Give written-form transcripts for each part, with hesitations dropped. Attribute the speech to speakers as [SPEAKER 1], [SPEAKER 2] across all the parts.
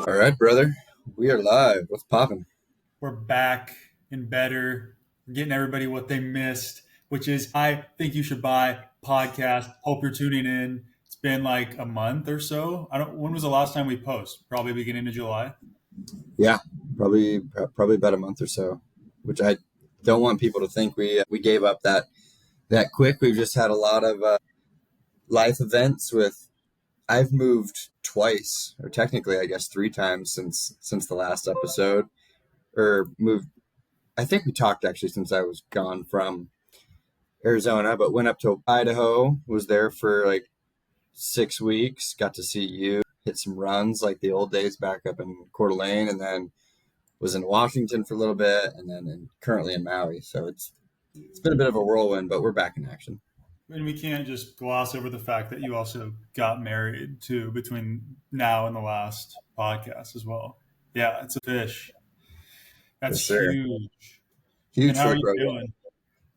[SPEAKER 1] All right, brother. We are live. What's popping?
[SPEAKER 2] We're back and better. We're getting everybody what they missed, which is I think you should buy podcast. Hope you're tuning in. It's been like a month or so. I don't. When was the last time we post? Probably beginning of July.
[SPEAKER 1] Yeah, probably about a month or so, which I don't want people to think we gave up that quick. We've just had a lot of life events with. I've moved twice, or technically, I guess, three times since the last episode, or moved. I think we talked actually since I was gone from Arizona, but went up to Idaho. Was there for like 6 weeks. Got to see you hit some runs like the old days back up in Coeur d'Alene, and then was in Washington for a little bit, and then currently in Maui. So it's been a bit of a whirlwind, but we're back in action.
[SPEAKER 2] And we can't just gloss over the fact that you also got married too between now and the last podcast as well. Yeah, it's a fish.
[SPEAKER 1] Yes,
[SPEAKER 2] That's
[SPEAKER 1] sir.
[SPEAKER 2] huge.
[SPEAKER 1] Huge
[SPEAKER 2] And how
[SPEAKER 1] for
[SPEAKER 2] are
[SPEAKER 1] the
[SPEAKER 2] you
[SPEAKER 1] program.
[SPEAKER 2] feeling?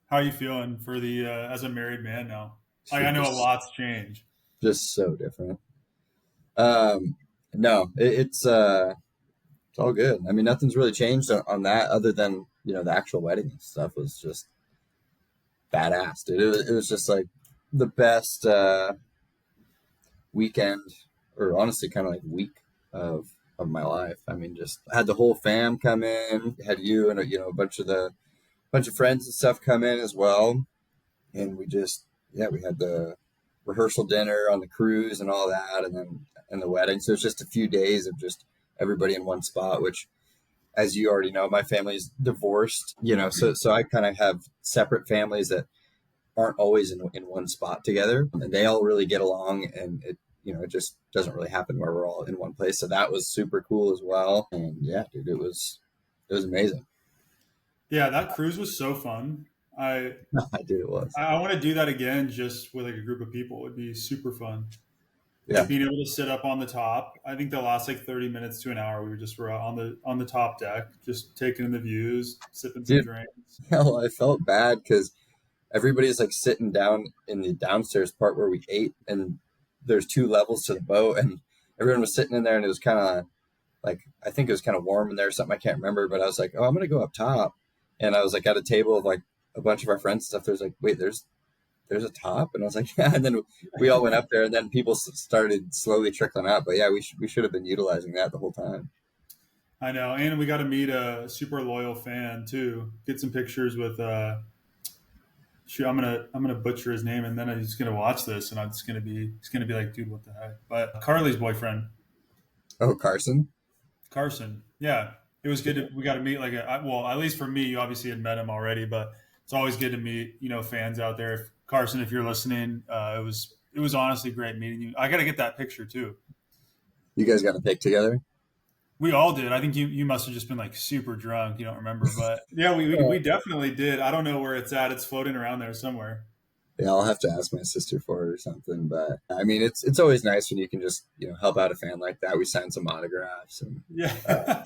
[SPEAKER 2] How are you feeling for the as a married man now? I know a lot's changed.
[SPEAKER 1] Just so different. No, it's all good. I mean, nothing's really changed on that other than the actual wedding stuff was just badass, dude. It was just like the best weekend, or honestly, kind of like week of my life. I mean, just had the whole fam come in, had you and a bunch of friends and stuff come in as well, and we had the rehearsal dinner on the cruise and all that, and the wedding. So it's just a few days of just everybody in one spot, which, as you already know, my family's divorced, so I kind of have separate families that aren't always in one spot together, and they all really get along, and it just doesn't really happen where we're all in one place. So that was super cool as well. And yeah, dude, it was amazing.
[SPEAKER 2] Yeah, that cruise was so fun. I
[SPEAKER 1] Dude, it was.
[SPEAKER 2] I want to do that again, just with like a group of people. It'd be super fun.
[SPEAKER 1] Yeah,
[SPEAKER 2] Like being able to sit up on the top. I think the last like 30 minutes to an hour, we were on the top deck, just taking in the views, sipping some
[SPEAKER 1] dude.
[SPEAKER 2] drinks.
[SPEAKER 1] Hell, I felt bad because everybody's like sitting down in the downstairs part where we ate, and there's two levels to the boat, and everyone was sitting in there, and it was kind of like, I think it was kind of warm in there or something. I can't remember, but I was like, oh, I'm gonna go up top, and I was like at a table of like a bunch of our friends and stuff. There's like, wait, there's a top, and I was like, yeah, and then we all went up there, and then people started slowly trickling out. But yeah, we should have been utilizing that the whole time.
[SPEAKER 2] I know, and we got to meet a super loyal fan too. Get some pictures with. Shoot, I'm gonna butcher his name, and then he's gonna watch this, and he's gonna be like, dude, what the heck? But Carly's boyfriend,
[SPEAKER 1] Oh, Carson.
[SPEAKER 2] Carson. Yeah, it was good. We got to meet well, at least for me, you obviously had met him already, but it's always good to meet fans out there. Carson, if you're listening, it was honestly great meeting you. I got to get that picture too.
[SPEAKER 1] You guys got a pic together?
[SPEAKER 2] We all did. I think you must have just been like super drunk. You don't remember, but yeah, we definitely did. I don't know where it's at. It's floating around there somewhere.
[SPEAKER 1] Yeah, I'll have to ask my sister for it or something. But I mean, it's always nice when you can just help out a fan like that. We signed some autographs and
[SPEAKER 2] Yeah.
[SPEAKER 1] yeah,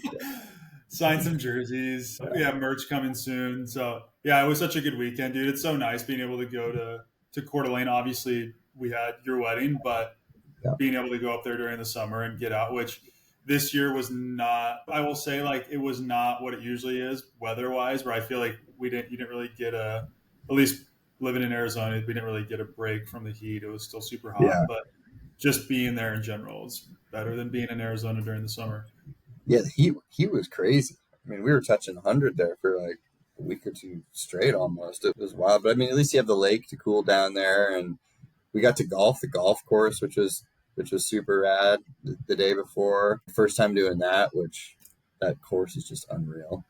[SPEAKER 2] Sign some jerseys. Yeah, merch coming soon. So yeah, it was such a good weekend, dude. It's so nice being able to go to Coeur d'Alene. Obviously, we had your wedding, but
[SPEAKER 1] yeah,
[SPEAKER 2] being able to go up there during the summer and get out, which this year was not. I will say, like, it was not what it usually is weather wise. Where I feel like you didn't really get at least living in Arizona, we didn't really get a break from the heat. It was still super hot,
[SPEAKER 1] yeah.
[SPEAKER 2] but just being there in general is better than being in Arizona during the summer.
[SPEAKER 1] Yeah, he was crazy. I mean, we were touching 100 there for like a week or two straight almost. It was wild. But I mean, at least you have the lake to cool down there, and we got to the golf course, which was super rad the day before. First time doing that, which that course is just unreal.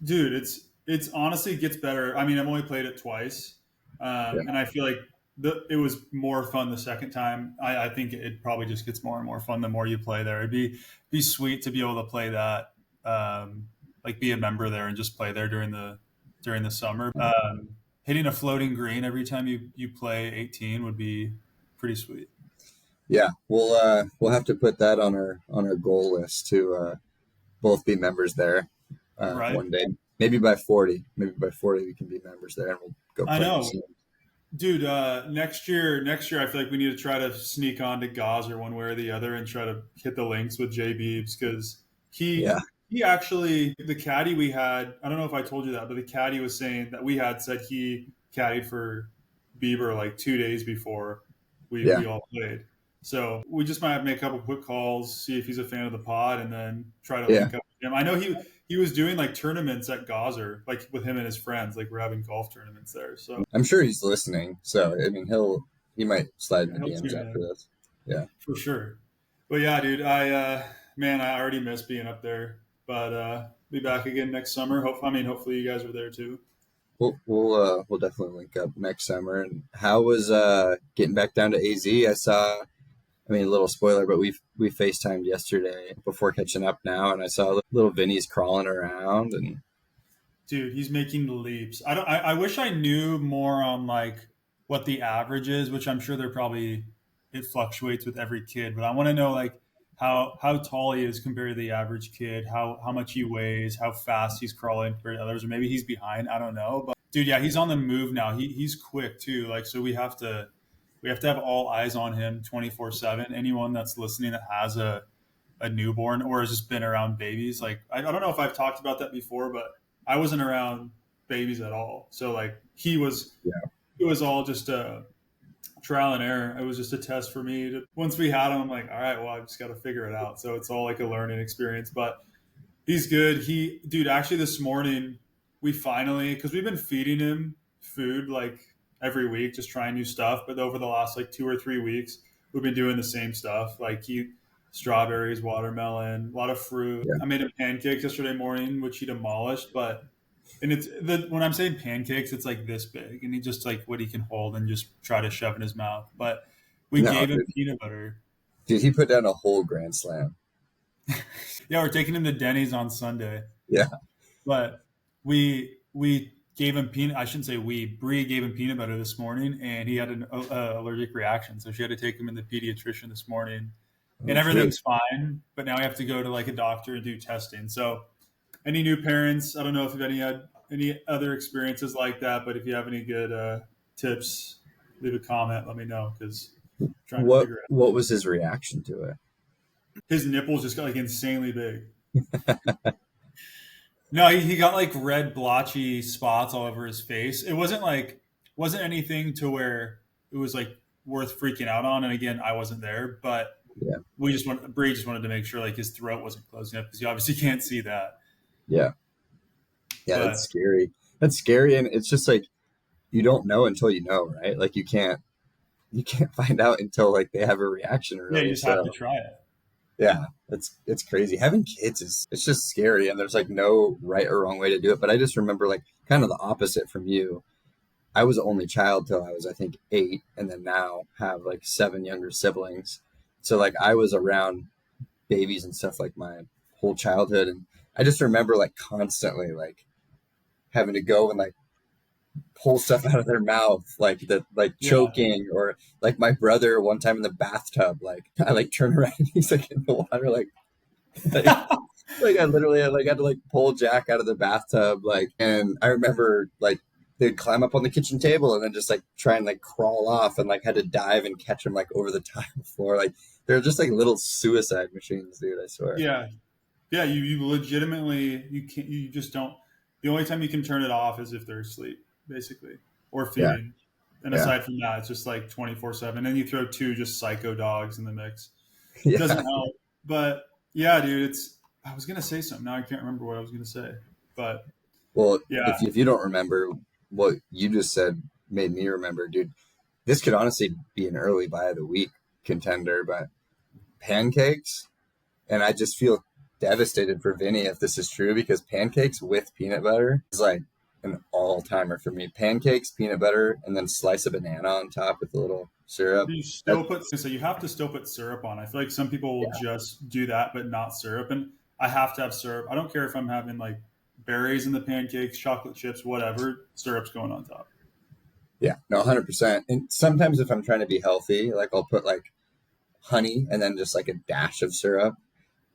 [SPEAKER 2] Dude, it's honestly gets better. I mean, I've only played it twice,
[SPEAKER 1] Yeah.
[SPEAKER 2] and I feel like it was more fun the second time. I think it probably just gets more and more fun the more you play there. It'd be sweet to be able to play that, like be a member there and just play there during the summer. Hitting a floating green every time you play 18 would be pretty sweet.
[SPEAKER 1] Yeah, we'll have to put that on our goal list to both be members there
[SPEAKER 2] Right?
[SPEAKER 1] one day. maybe by 40 we can be members there and we'll go
[SPEAKER 2] I
[SPEAKER 1] play in the
[SPEAKER 2] know.
[SPEAKER 1] scene.
[SPEAKER 2] Dude, next year, I feel like we need to try to sneak on to Gazer one way or the other and try to hit the links with Jay Beebs because
[SPEAKER 1] Yeah.
[SPEAKER 2] he actually the caddy we had. I don't know if I told you that, but the caddy was saying that we had said he caddied for Bieber like 2 days before
[SPEAKER 1] Yeah.
[SPEAKER 2] we all played. So we just might have to make a couple quick calls, see if he's a fan of the pod, and then try to
[SPEAKER 1] Yeah.
[SPEAKER 2] link up with him. I know he was doing like tournaments at Gazer, like with him and his friends. Like we're having golf tournaments there. So
[SPEAKER 1] I'm sure he's listening. So, I mean, he might slide in
[SPEAKER 2] yeah,
[SPEAKER 1] the
[SPEAKER 2] he'll
[SPEAKER 1] DMs
[SPEAKER 2] tune
[SPEAKER 1] after
[SPEAKER 2] in
[SPEAKER 1] this. Yeah.
[SPEAKER 2] for sure. But yeah, dude, man, I already miss being up there. But be back again next summer. Hopefully you guys are there too.
[SPEAKER 1] We'll definitely link up next summer. And how was getting back down to AZ? I mean, a little spoiler, but we FaceTimed yesterday before catching up now, and I saw little Vinny's crawling around, and
[SPEAKER 2] Dude, he's making the leaps. I don't. I wish I knew more on like what the average is, which I'm sure they're probably it fluctuates with every kid. But I want to know like how tall he is compared to the average kid, how much he weighs, how fast he's crawling compared to others, or maybe he's behind. I don't know. But dude, yeah, he's on the move now. He's quick too. Like so, we have to have all eyes on him 24/7. Anyone that's listening that has a newborn or has just been around babies. Like I don't know if I've talked about that before, but I wasn't around babies at all. So like
[SPEAKER 1] yeah,
[SPEAKER 2] it was all just a trial and error. It was just a test for me. Once we had him, I'm like, all right, well, I just got to figure it out. So it's all like a learning experience. But he's good. Dude, actually this morning we finally, because we've been feeding him food like every week, just trying new stuff. But over the last like 2 or 3 weeks, we've been doing the same stuff. Like strawberries, watermelon, a lot of fruit.
[SPEAKER 1] yeah.
[SPEAKER 2] I made him pancakes yesterday morning, which he demolished. But and when I'm saying pancakes, it's like this big, and he just like what he can hold and just try to shove in his mouth. But we
[SPEAKER 1] No,
[SPEAKER 2] gave him peanut butter.
[SPEAKER 1] dude, he put down a whole grand slam.
[SPEAKER 2] Yeah, we're taking him to Denny's on Sunday.
[SPEAKER 1] Yeah,
[SPEAKER 2] But we gave him peanut. I shouldn't say we. Bree gave him peanut butter this morning, and he had an allergic reaction. So she had to take him in the pediatrician this morning, and
[SPEAKER 1] oh shoot.
[SPEAKER 2] everything's fine. But now we have to go to like a doctor and do testing. So, any new parents? I don't know if you've had any other experiences like that, but if you have any good tips, leave a comment. Let me know because trying to figure it out.
[SPEAKER 1] What was his reaction to it?
[SPEAKER 2] His nipples just got like insanely big. No, he got like red blotchy spots all over his face. It wasn't anything to where it was like worth freaking out on. And again, I wasn't there, but
[SPEAKER 1] Yeah,
[SPEAKER 2] Bree just wanted to make sure like his throat wasn't closing up because you obviously can't see that.
[SPEAKER 1] yeah, yeah. That's
[SPEAKER 2] But
[SPEAKER 1] scary. That's scary, and it's just like you don't know until you know, right? Like you can't find out until like they have a reaction,
[SPEAKER 2] yeah, you
[SPEAKER 1] really.
[SPEAKER 2] just have to
[SPEAKER 1] So
[SPEAKER 2] try it.
[SPEAKER 1] yeah, it's crazy. Having kids is it's just scary, and there's like no right or wrong way to do it. But I just remember like kind of the opposite from you. I was the only child till I was I think 8, and then now have like 7 younger siblings. So like I was around babies and stuff like my whole childhood, and I just remember like constantly like having to go and like pull stuff out of their mouth, like the like
[SPEAKER 2] Yeah.
[SPEAKER 1] choking, or like my brother one time in the bathtub, like I like turn around and he's like in the water, like like I literally like had to like pull Jack out of the bathtub, like, and I remember like they'd climb up on the kitchen table and then just like try and like crawl off, and like had to dive and catch him like over the tile floor, like they're just like little suicide machines, dude. I swear.
[SPEAKER 2] Yeah. Yeah. You legitimately, you just don't, the only time you can turn it off is if they're asleep, basically, or
[SPEAKER 1] Yeah,
[SPEAKER 2] feeding. And
[SPEAKER 1] yeah,
[SPEAKER 2] aside from that, it's just like 24/7. And you throw two just psycho dogs in the mix.
[SPEAKER 1] yeah.
[SPEAKER 2] Doesn't help. But yeah, dude, I was gonna say something. Now I can't remember what I was gonna say. But
[SPEAKER 1] Well,
[SPEAKER 2] yeah,
[SPEAKER 1] if you don't remember what you just said, made me remember, dude. This could honestly be an early buy of the week contender, but pancakes, and I just feel devastated for Vinny if this is true, because pancakes with peanut butter is like an all timer for me. Pancakes, peanut butter, and then slice a banana on top with a little syrup.
[SPEAKER 2] you
[SPEAKER 1] That,
[SPEAKER 2] still put so you have to still put syrup on. I feel like some people will
[SPEAKER 1] yeah,
[SPEAKER 2] just do that, but not syrup. And I have to have syrup. I don't care if I'm having like berries in the pancakes, chocolate chips, whatever. Syrup's going on top.
[SPEAKER 1] yeah, no, 100%. And sometimes if I'm trying to be healthy, like I'll put like honey and then just like a dash of syrup,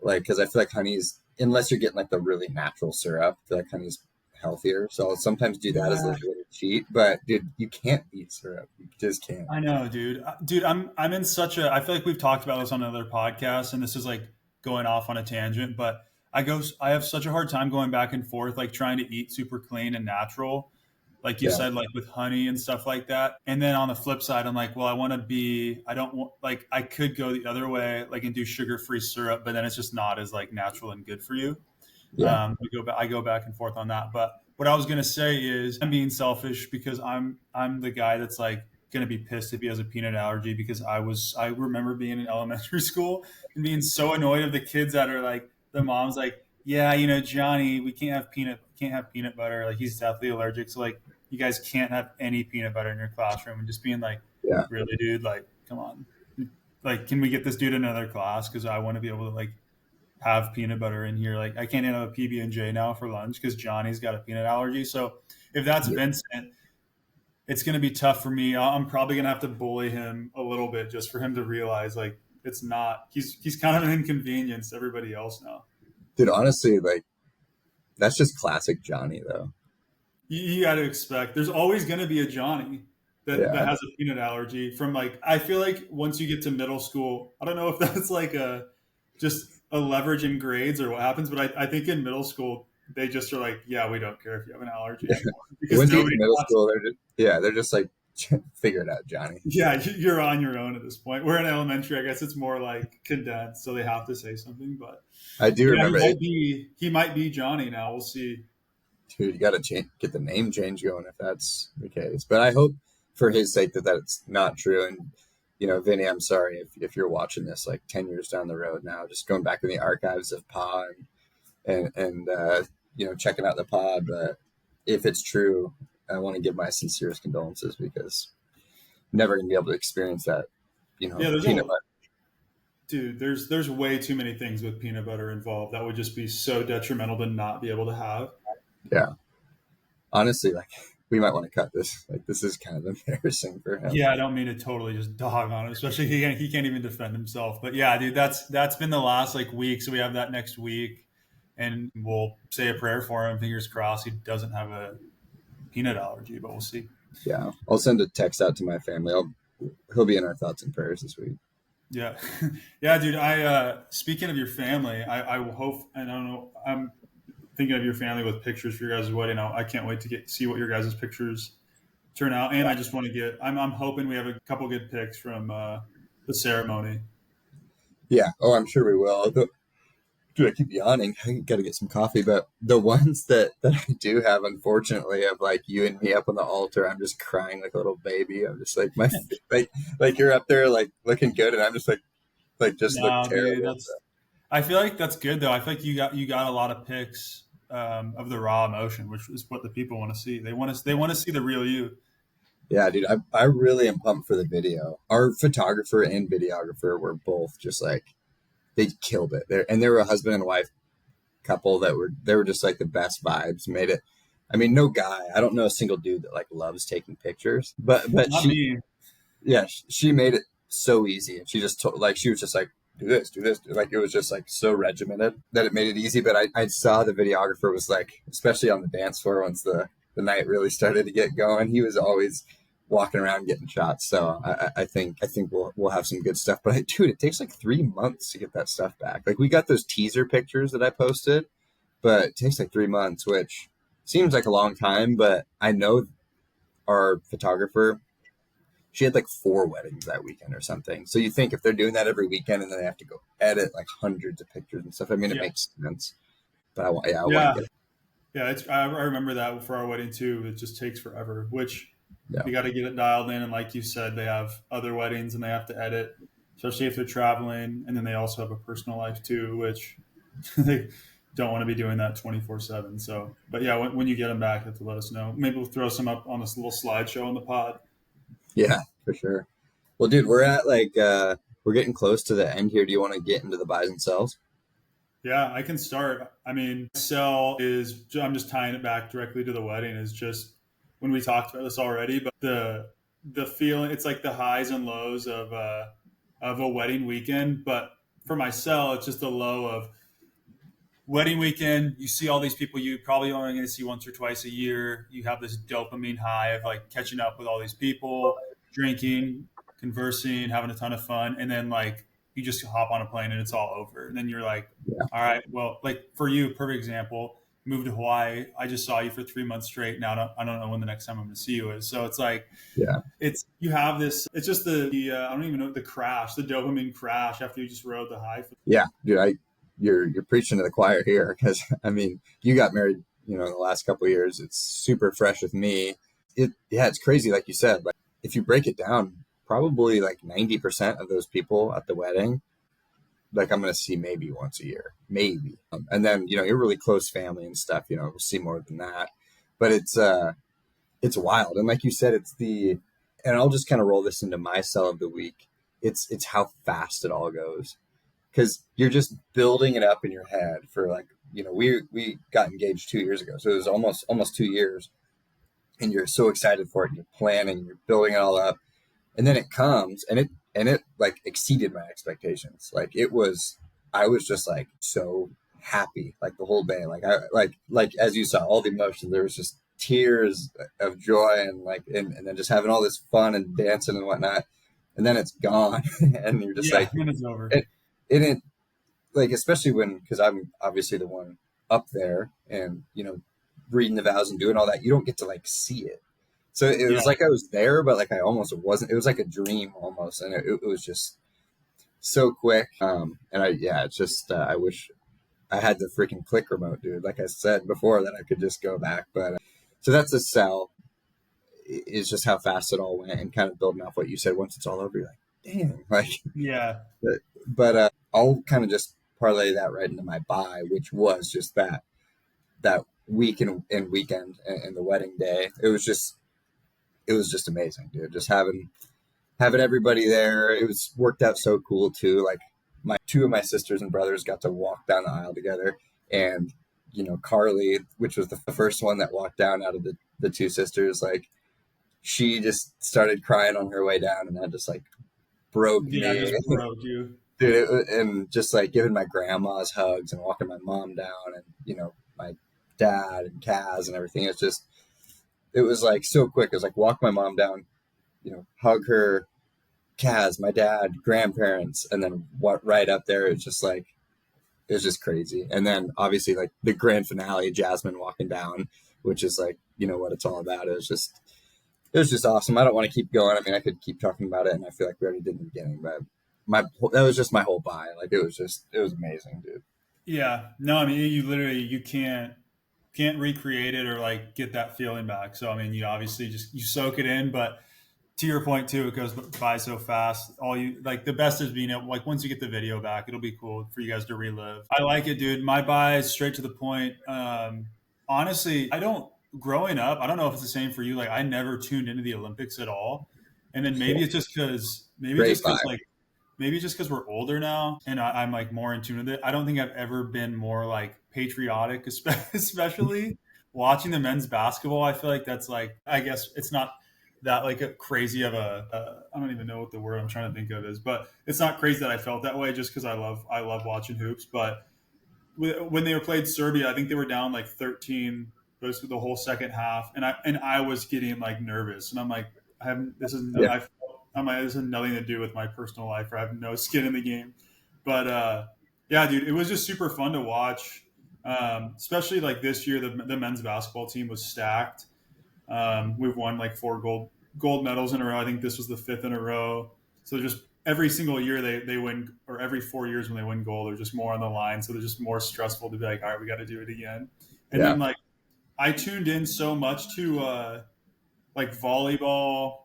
[SPEAKER 1] like because I feel like honey's, unless you're getting like the really natural syrup, I feel like honey's healthier. So I'll sometimes do that as
[SPEAKER 2] Yeah,
[SPEAKER 1] like a little cheat. But dude, you can't beat syrup. You just can't.
[SPEAKER 2] I know, dude. Dude, I'm in such a. I feel like we've talked about this on another podcast, and this is like going off on a tangent, but I have such a hard time going back and forth, like trying to eat super clean and natural, like you
[SPEAKER 1] Yeah,
[SPEAKER 2] said, like with honey and stuff like that. And then on the flip side, I'm like, well, I want to be. I don't want like I could go the other way, like and do sugar free syrup, but then it's just not as like natural and good for you.
[SPEAKER 1] yeah,
[SPEAKER 2] I go back and forth on that. But what I was gonna say is I'm being selfish because I'm the guy that's like gonna be pissed if he has a peanut allergy because I remember being in elementary school and being so annoyed of the kids that are like the mom's like, yeah, you know, Johnny, we can't have peanut butter. Like he's deathly allergic. So like you guys can't have any peanut butter in your classroom and just being like,
[SPEAKER 1] yeah.
[SPEAKER 2] really, dude, like, come on. Like, can we get this dude in another class? Because I want to be able to like have peanut butter in here. Like I can't have a PB and J now for lunch because Johnny's got a peanut allergy. So if that's
[SPEAKER 1] Yeah.
[SPEAKER 2] Vincent, it's going to be tough for me. I'm probably going to have to bully him a little bit just for him to realize like it's not. He's kind of an inconvenience to everybody else now.
[SPEAKER 1] Dude, honestly, like that's just classic Johnny, though.
[SPEAKER 2] You got to expect there's always going to be a Johnny that
[SPEAKER 1] Yeah,
[SPEAKER 2] has a peanut allergy. From like I feel like once you get to middle school, I don't know if that's like a just a leverage in grades or what happens, but I think in middle school they just are like, yeah, we don't care if you have an allergy
[SPEAKER 1] yeah.
[SPEAKER 2] anymore because
[SPEAKER 1] Once you get to
[SPEAKER 2] nobody
[SPEAKER 1] middle
[SPEAKER 2] wants.
[SPEAKER 1] school, they're just like figure it out, Johnny.
[SPEAKER 2] Yeah, you're on your own at this point. We're in elementary, I guess it's more like condensed, so they have to say something. But
[SPEAKER 1] I do
[SPEAKER 2] yeah,
[SPEAKER 1] remember it.
[SPEAKER 2] he might be Johnny now. We'll see.
[SPEAKER 1] Dude, you got to get the name change going if that's the case. But I hope for his sake that that's not true. And Vinny, I'm sorry if you're watching this like 10 years down the road now, just going back in the archives of Pa and checking out the pod. But if it's true, I want to give my sincerest condolences because I'm never gonna be able to experience that.
[SPEAKER 2] Yeah,
[SPEAKER 1] Peanut butter.
[SPEAKER 2] dude. There's way too many things with peanut butter involved that would just be so detrimental to not be able to have.
[SPEAKER 1] Yeah, honestly, like we might want to cut this. Like this is kind of embarrassing for him.
[SPEAKER 2] Yeah, I don't mean to totally just dog on him, especially he can't even defend himself. But yeah, dude, that's been the last like week. So we have that next week, and we'll say a prayer for him. Fingers crossed he doesn't have a peanut allergy, but we'll see.
[SPEAKER 1] Yeah, I'll send a text out to my family. He'll be in our thoughts and prayers this week.
[SPEAKER 2] Yeah, yeah, dude. Speaking of your family, I hope, and I don't know, I'm thinking of your family with pictures for your guys' wedding. I can't wait to see what your guys' pictures turn out. And I just want to I'm hoping we have a couple good pics from the ceremony.
[SPEAKER 1] Yeah. Oh, I'm sure we will. Dude, I keep yawning. I got to get some coffee. But the ones that I do have, unfortunately, of like you and me up on the altar, I'm just crying like a little baby. I'm just like like you're up there like looking good, and I'm just like just look
[SPEAKER 2] No, dude,
[SPEAKER 1] terrible.
[SPEAKER 2] that's. I feel like that's good though. I feel like you got a lot of pics of the raw emotion, which is what the people want to see. They want to see the real you.
[SPEAKER 1] Yeah, dude, I really am pumped for the video. Our photographer and videographer were both just like they killed it. They were a husband and wife couple they were just like the best vibes. Made it. I mean, no guy. I don't know a single dude that like loves taking pictures, but
[SPEAKER 2] Not
[SPEAKER 1] she
[SPEAKER 2] me.
[SPEAKER 1] yeah she made it so easy, and she just told like she was just like do this, like it was just like so regimented that it made it easy. But I saw the videographer was like, especially on the dance floor once the night really started to get going, he was always walking around getting shots. So I think we'll have some good stuff. But dude, it takes like 3 months to get that stuff back. Like we got those teaser pictures that I posted, but it takes like 3 months, which seems like a long time. But I know our photographer, she had like 4 weddings that weekend or something. So you think if they're doing that every weekend and then they have to go edit like hundreds of pictures and stuff, I mean, it
[SPEAKER 2] Yeah,
[SPEAKER 1] makes sense. But I want
[SPEAKER 2] yeah,
[SPEAKER 1] to get
[SPEAKER 2] yeah. I remember that for our wedding too. It just takes forever, which
[SPEAKER 1] yeah
[SPEAKER 2] you got to get it dialed in. And like you said, they have other weddings and they have to edit, especially if they're traveling. And then they also have a personal life too, which they don't want to be doing that 24/7. So, but yeah, when you get them back, you have to let us know. Maybe we'll throw some up on this little slideshow on the pod.
[SPEAKER 1] yeah for sure. Well, dude, we're at like we're getting close to the end here. Do you want to get into the buys and sells?
[SPEAKER 2] Yeah, I can start. I mean, sell is, I'm just tying it back directly to the wedding, is just when we talked about this already, but the feeling, it's like the highs and lows of a wedding weekend. But for my sell, it's just a low of wedding weekend, you see all these people you probably only going to see once or twice a year. You have this dopamine high of like catching up with all these people, drinking, conversing, having a ton of fun, and then like you just hop on a plane and it's all over. And then you're like,
[SPEAKER 1] Yeah.
[SPEAKER 2] all right, well, like for you, perfect example, moved to Hawaii. I just saw you for 3 months straight. Now I don't know when the next time I'm going to see you is. So it's like
[SPEAKER 1] Yeah.
[SPEAKER 2] it's you have this. It's just I don't even know the crash, the dopamine crash after you just rode the high.
[SPEAKER 1] Yeah, dude, you're preaching to the choir here because I mean, you got married, in the last couple of years. It's super fresh with me. Yeah, it's crazy, like you said. Like if you break it down, probably like 90% of those people at the wedding, like I'm gonna see maybe once a year, maybe, and then you're really close family and stuff. We'll see more than that, but it's wild. And like you said, and I'll just kind of roll this into my sell of the week. It's how fast it all goes because you're just building it up in your head for like we got engaged 2 years ago, so it was almost 2 years, and you're so excited for it. And you're planning, you're building it all up, and then it comes, and it like exceeded my expectations. Like I was just like so happy like the whole day. Like I like as you saw, all the emotions. There was just tears of joy and then just having all this fun and dancing and whatnot, and then it's gone, and you're just
[SPEAKER 2] Yeah,
[SPEAKER 1] like
[SPEAKER 2] when it's over.
[SPEAKER 1] it like especially because I'm obviously the one up there and reading the vows and doing all that. You don't get to like see it, so it
[SPEAKER 2] Yeah,
[SPEAKER 1] was like I was there, but like I almost wasn't. It was like a dream almost, and it was just so quick. And it's just I wish I had the freaking click remote, dude. Like I said before, that I could just go back. But so that's a sell. Is just how fast it all went, and kind of building off what you said. Once it's all over, you're like, damn, like.
[SPEAKER 2] yeah,
[SPEAKER 1] But I'll kind of just parlay that right into my buy, which was just that week and weekend and the wedding day. It was just amazing, dude. Just having everybody there. It was worked out so cool too. Like my two of my sisters and brothers got to walk down the aisle together, and Carly, which was the first one that walked down out of the two sisters, like she just started crying on her way down, and that just like broke
[SPEAKER 2] yeah,
[SPEAKER 1] me.
[SPEAKER 2] just broke you.
[SPEAKER 1] Dude, and just like giving my grandma's hugs and walking my mom down, and my dad and Kaz and everything. It was like so quick. It was like walk my mom down, hug her, Kaz, my dad, grandparents, and then what right up there. It's just like it was just crazy. And then obviously like the grand finale, Jasmine walking down, which is like what it's all about. It was just awesome. I don't want to keep going. I mean, I could keep talking about it, and I feel like we already did in the beginning, but that was just my whole buy. Like it was amazing, dude.
[SPEAKER 2] Yeah, no, I mean, you literally you can't recreate it or like get that feeling back. So I mean, you obviously just you soak it in, but to your point too, it goes by so fast. All you like the best is being able like once you get the video back, it'll be cool for you guys to relive. I like it, dude. My buy is straight to the point. Honestly, I don't growing up. I don't know if it's the same for you. Like I never tuned into the Olympics at all, and then maybe it's
[SPEAKER 1] Great
[SPEAKER 2] just
[SPEAKER 1] buy.
[SPEAKER 2] because like maybe just because we're older now and I'm like more in tune with it. I don't think I've ever been more like patriotic, especially watching the men's basketball. I feel like that's like I guess it's not that like a crazy of I don't even know what the word I'm trying to think of is, but it's not crazy that I felt that way just because I love watching hoops. But when they were played Serbia, I think they were down like 13 basically the whole second half, and I was getting like nervous, and I'm like, I haven't this is no,
[SPEAKER 1] Yeah,
[SPEAKER 2] I'm like this has nothing to do with my personal life, or I have no skin in the game, but yeah, dude, it was just super fun to watch. Especially like this year, the men's basketball team was stacked. We've won like four gold medals in a row. I think this was the fifth in a row. So just every single year they win, or every 4 years when they win gold, there's just more on the line. So they're just more stressful to be like, all right, we got to do it again. And
[SPEAKER 1] yeah.
[SPEAKER 2] then like I tuned in so much to like volleyball,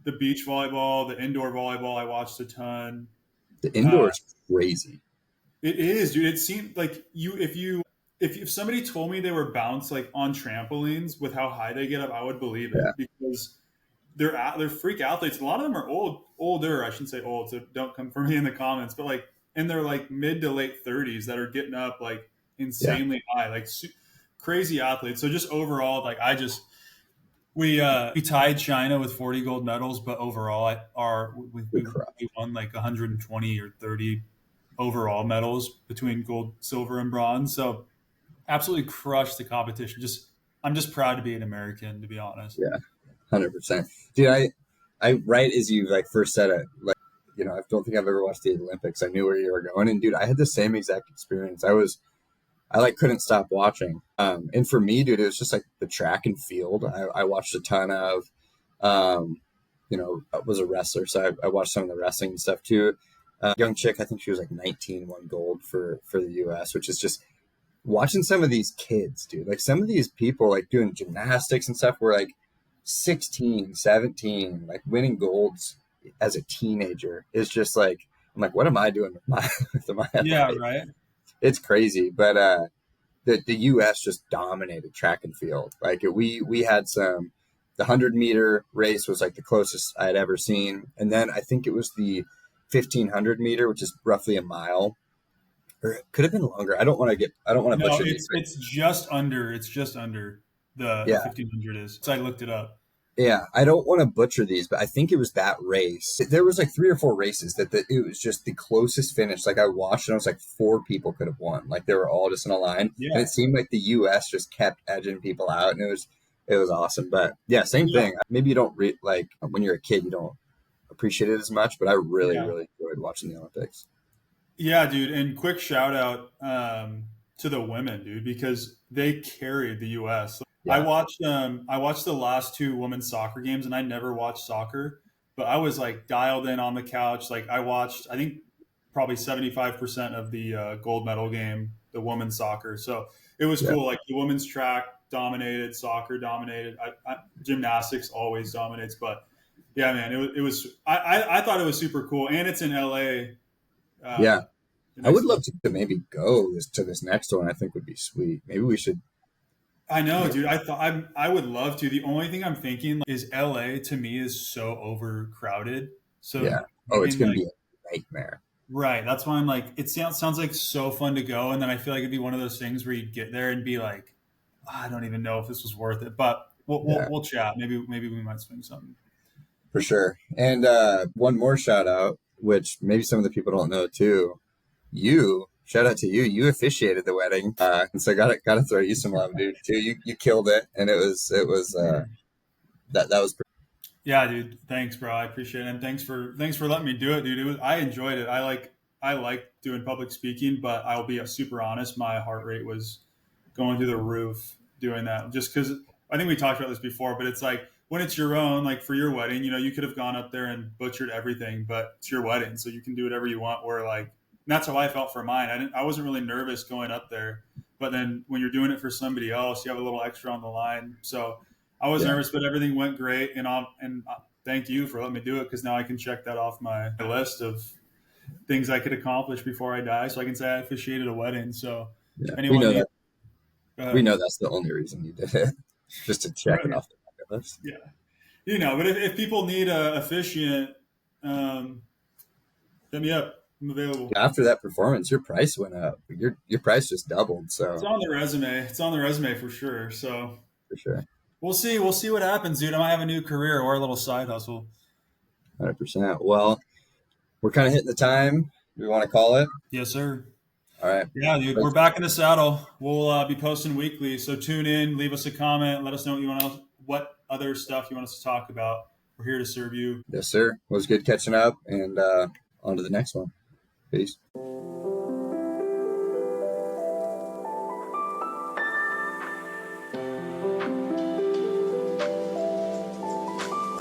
[SPEAKER 2] the beach volleyball, the indoor volleyball. I watched a ton.
[SPEAKER 1] The
[SPEAKER 2] Uh,
[SPEAKER 1] indoor is crazy.
[SPEAKER 2] it is, dude. It seemed like if somebody told me they were bounced like on trampolines with how high they get up, I would believe it
[SPEAKER 1] Yeah,
[SPEAKER 2] because they're freak athletes. A lot of them are older. I shouldn't say old, so don't come for me in the comments. But like, and they're like mid to late 30s that are getting up like
[SPEAKER 1] yeah.
[SPEAKER 2] insanely high, like crazy athletes. So just overall, like we tied China with 40 gold medals, but overall, we
[SPEAKER 1] Good crap.
[SPEAKER 2] won like 120 or 30 overall medals between gold, silver, and bronze. So absolutely crushed the competition. Just I'm just proud to be an American, to be honest.
[SPEAKER 1] Yeah, 100%. Dude, I right as you like first said it, like, I don't think I've ever watched the Olympics. I knew where you were going, and dude, I had the same exact experience. I like couldn't stop watching. And for me, dude, it was just like the track and field. I watched a ton of, um, I was a wrestler, so I watched some of the wrestling and stuff too. Young chick, I think she was like 19, won gold for the U.S., which is just watching some of these kids, dude. Like some of these people, like doing gymnastics and stuff, were like 16, 17, like winning golds as a teenager. Is just like I'm like, what am I doing with my with my
[SPEAKER 2] Yeah,
[SPEAKER 1] life?
[SPEAKER 2] right.
[SPEAKER 1] It's crazy, but the U.S. just dominated track and field. Like we had some. The 100-meter race was like the closest I had ever seen, and then I think it was the 1500-meter, which is roughly a mile, or it could have been longer. I don't want to
[SPEAKER 2] No,
[SPEAKER 1] butcher
[SPEAKER 2] it's
[SPEAKER 1] these.
[SPEAKER 2] it's just under. It's just under the
[SPEAKER 1] Yeah,
[SPEAKER 2] 1500 is. So I looked it up.
[SPEAKER 1] yeah. I don't want to butcher these, but I think it was that race. There was like three or four races it was just the closest finish. Like I watched, and I was like, four people could have won. Like they were all just in a line, and
[SPEAKER 2] Yeah,
[SPEAKER 1] it seemed like the U.S. just kept edging people out, and it was awesome. But yeah, same
[SPEAKER 2] yeah,
[SPEAKER 1] thing. Maybe you don't like when you're a kid, you don't appreciate it as much. But I really,
[SPEAKER 2] yeah.
[SPEAKER 1] really enjoyed watching the Olympics.
[SPEAKER 2] Yeah, dude, and quick shout out to the women, dude, because they carried the U.S.
[SPEAKER 1] Yeah,
[SPEAKER 2] I watched the last two women's soccer games, and I never watched soccer, but I was like dialed in on the couch. Like I watched, I think probably 75% of the gold medal game, the women's soccer. So it was
[SPEAKER 1] yeah,
[SPEAKER 2] cool. Like the women's track dominated, soccer dominated, gymnastics always dominates, but yeah, man, I thought it was super cool, and it's in L.A.
[SPEAKER 1] yeah.
[SPEAKER 2] The
[SPEAKER 1] I would
[SPEAKER 2] next
[SPEAKER 1] love
[SPEAKER 2] Olympics.
[SPEAKER 1] to maybe go to this next one. I think would be sweet. Maybe we should.
[SPEAKER 2] I know, dude. I would love to. The only thing I'm thinking is LA to me is so overcrowded. So
[SPEAKER 1] Yeah. Oh, it's
[SPEAKER 2] thinking
[SPEAKER 1] going to
[SPEAKER 2] like
[SPEAKER 1] be a nightmare.
[SPEAKER 2] right, that's why I'm like it sounds like so fun to go, and then I feel like it'd be one of those things where you'd get there and be like, "Ah, I don't even know if this was worth it. But
[SPEAKER 1] Yeah,
[SPEAKER 2] we'll chat. Maybe we might swing something.
[SPEAKER 1] for sure. And one more shout out, which maybe some of the people don't know too. Shout out to you. You officiated the wedding, and so got to throw you some love, dude. Too. You killed it, and it was that was pretty.
[SPEAKER 2] Yeah, dude. Thanks, bro. I appreciate it, and thanks for letting me do it, dude. I enjoyed it. I like doing public speaking, but I'll be super honest. My heart rate was going through the roof doing that, just because I think we talked about this before. But it's like when it's your own, like for your wedding, you could have gone up there and butchered everything, but it's your wedding, so you can do whatever you want. Where like that's how I felt for mine. I wasn't really nervous going up there, but then when you're doing it for somebody else, you have a little extra on the line. So I was
[SPEAKER 1] Yeah,
[SPEAKER 2] nervous, but everything went great, and thank you for letting me do it because now I can check that off my list of things I could accomplish before I die, so I can say I officiated a wedding. So
[SPEAKER 1] yeah.
[SPEAKER 2] if
[SPEAKER 1] We
[SPEAKER 2] anyone
[SPEAKER 1] know
[SPEAKER 2] needs,
[SPEAKER 1] that.
[SPEAKER 2] go
[SPEAKER 1] We
[SPEAKER 2] ahead.
[SPEAKER 1] know that's the only reason you did it, just to check it
[SPEAKER 2] Right.
[SPEAKER 1] off the bucket list.
[SPEAKER 2] Yeah, but if people need a officiant, um, hit me up. I'm available.
[SPEAKER 1] After that performance, your price went up. Your price just doubled.
[SPEAKER 2] It's
[SPEAKER 1] So
[SPEAKER 2] on the resume. It's on the resume for sure. So
[SPEAKER 1] for sure,
[SPEAKER 2] we'll see. We'll see what happens, dude. I might have a new career or a little side hustle.
[SPEAKER 1] 100%. Well, we're kind of hitting the time. Do we want to call it?
[SPEAKER 2] Yes, sir.
[SPEAKER 1] All right.
[SPEAKER 2] Yeah, dude, we're
[SPEAKER 1] Thanks.
[SPEAKER 2] back in the saddle. We'll be posting weekly, so tune in, leave us a comment, let us know what other stuff you want us to talk about. We're here to serve you.
[SPEAKER 1] Yes, sir. It was good catching up, and on to the next one. Peace.